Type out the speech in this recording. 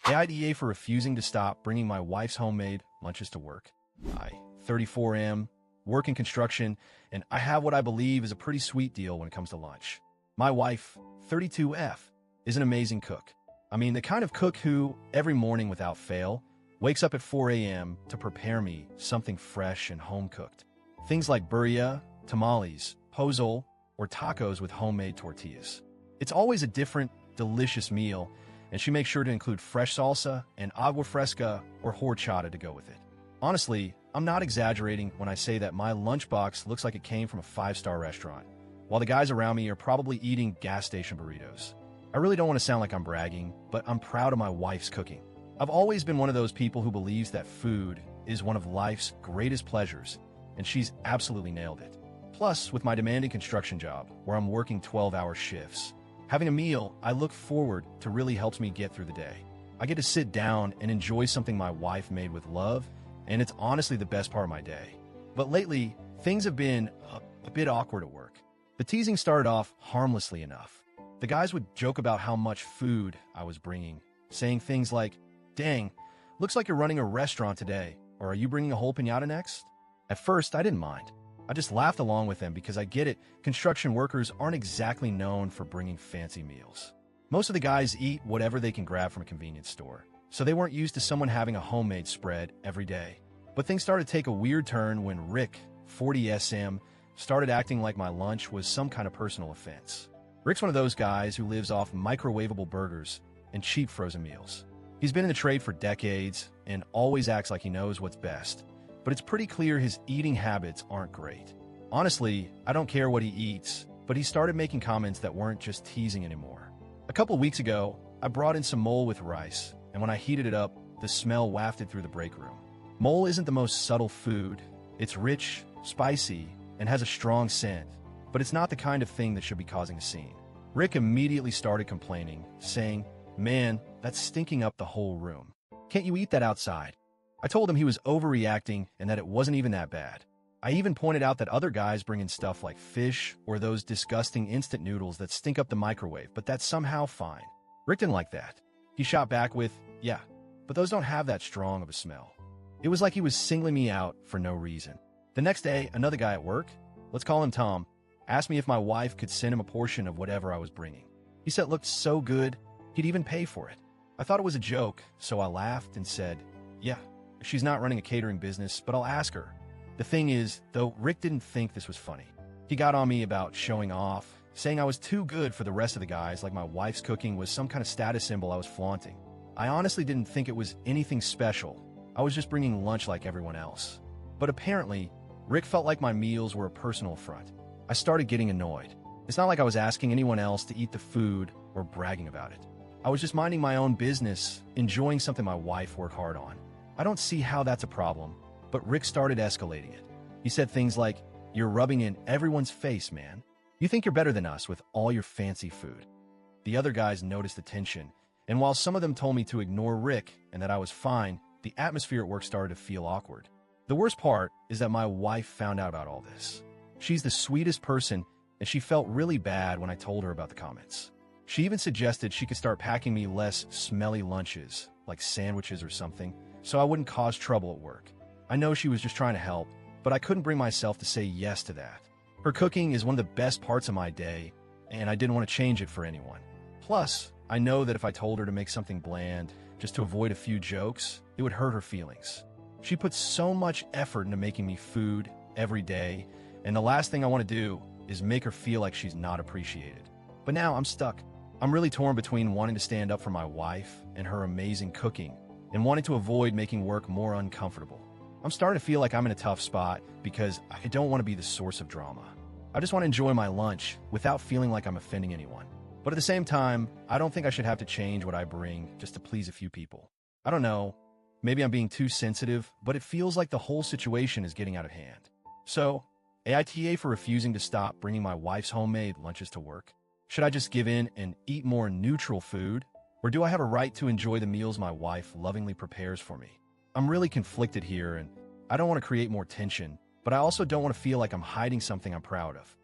AITA for refusing to stop bringing my wife's homemade lunches to work. I, 34 am, work in construction, and I have what I believe is a pretty sweet deal when it comes to lunch. My wife, 32F, is an amazing cook. I mean, the kind of cook who, every morning without fail, wakes up at 4 a.m. to prepare me something fresh and home-cooked. Things like burrito, tamales, pozole, or tacos with homemade tortillas. It's always a different, delicious meal, and she makes sure to include fresh salsa and agua fresca or horchata to go with it. Honestly, I'm not exaggerating when I say that my lunchbox looks like it came from a 5-star restaurant, while the guys around me are probably eating gas station burritos. I really don't want to sound like I'm bragging, but I'm proud of my wife's cooking. I've always been one of those people who believes that food is one of life's greatest pleasures, and she's absolutely nailed it. Plus, with my demanding construction job, where I'm working 12-hour shifts, having a meal I look forward to really helps me get through the day. I get to sit down and enjoy something my wife made with love, and it's honestly the best part of my day. But lately, things have been a bit awkward at work. The teasing started off harmlessly enough. The guys would joke about how much food I was bringing, saying things like, "Dang, looks like you're running a restaurant today, or are you bringing a whole piñata next?" At first, I didn't mind. I just laughed along with them because I get it, construction workers aren't exactly known for bringing fancy meals. Most of the guys eat whatever they can grab from a convenience store, so they weren't used to someone having a homemade spread every day. But things started to take a weird turn when Rick, 40SM, started acting like my lunch was some kind of personal offense. Rick's one of those guys who lives off microwavable burgers and cheap frozen meals. He's been in the trade for decades and always acts like he knows what's best, but it's pretty clear his eating habits aren't great. Honestly, I don't care what he eats, but he started making comments that weren't just teasing anymore. A couple weeks ago, I brought in some mole with rice, and when I heated it up, the smell wafted through the break room. Mole isn't the most subtle food. It's rich, spicy, and has a strong scent, but it's not the kind of thing that should be causing a scene. Rick immediately started complaining, saying, "Man, that's stinking up the whole room. Can't you eat that outside?" I told him he was overreacting and that it wasn't even that bad. I even pointed out that other guys bring in stuff like fish or those disgusting instant noodles that stink up the microwave, but that's somehow fine. Rick didn't like that. He shot back with, "Yeah, but those don't have that strong of a smell." It was like he was singling me out for no reason. The next day, another guy at work, let's call him Tom, asked me if my wife could send him a portion of whatever I was bringing. He said it looked so good, he'd even pay for it. I thought it was a joke, so I laughed and said, "Yeah, she's not running a catering business, but I'll ask her." The thing is, though, Rick didn't think this was funny. He got on me about showing off, saying I was too good for the rest of the guys, like my wife's cooking was some kind of status symbol I was flaunting. I honestly didn't think it was anything special. I was just bringing lunch like everyone else. But apparently, Rick felt like my meals were a personal affront. I started getting annoyed. It's not like I was asking anyone else to eat the food or bragging about it. I was just minding my own business, enjoying something my wife worked hard on. I don't see how that's a problem, but Rick started escalating it. He said things like, "You're rubbing in everyone's face, man. You think you're better than us with all your fancy food." The other guys noticed the tension, and while some of them told me to ignore Rick and that I was fine, the atmosphere at work started to feel awkward. The worst part is that my wife found out about all this. She's the sweetest person, and she felt really bad when I told her about the comments. She even suggested she could start packing me less smelly lunches, like sandwiches or something, so I wouldn't cause trouble at work. I know she was just trying to help, but I couldn't bring myself to say yes to that. Her cooking is one of the best parts of my day, and I didn't want to change it for anyone. Plus, I know that if I told her to make something bland, just to avoid a few jokes, it would hurt her feelings. She puts so much effort into making me food every day, and the last thing I want to do is make her feel like she's not appreciated. But now I'm stuck. I'm really torn between wanting to stand up for my wife and her amazing cooking, and wanting to avoid making work more uncomfortable. I'm starting to feel like I'm in a tough spot because I don't want to be the source of drama. I just want to enjoy my lunch without feeling like I'm offending anyone. But at the same time, I don't think I should have to change what I bring just to please a few people. I don't know. Maybe I'm being too sensitive, but it feels like the whole situation is getting out of hand. So, AITA for refusing to stop bringing my wife's homemade lunches to work? Should I just give in and eat more neutral food? Or do I have a right to enjoy the meals my wife lovingly prepares for me? I'm really conflicted here, and I don't want to create more tension, but I also don't want to feel like I'm hiding something I'm proud of.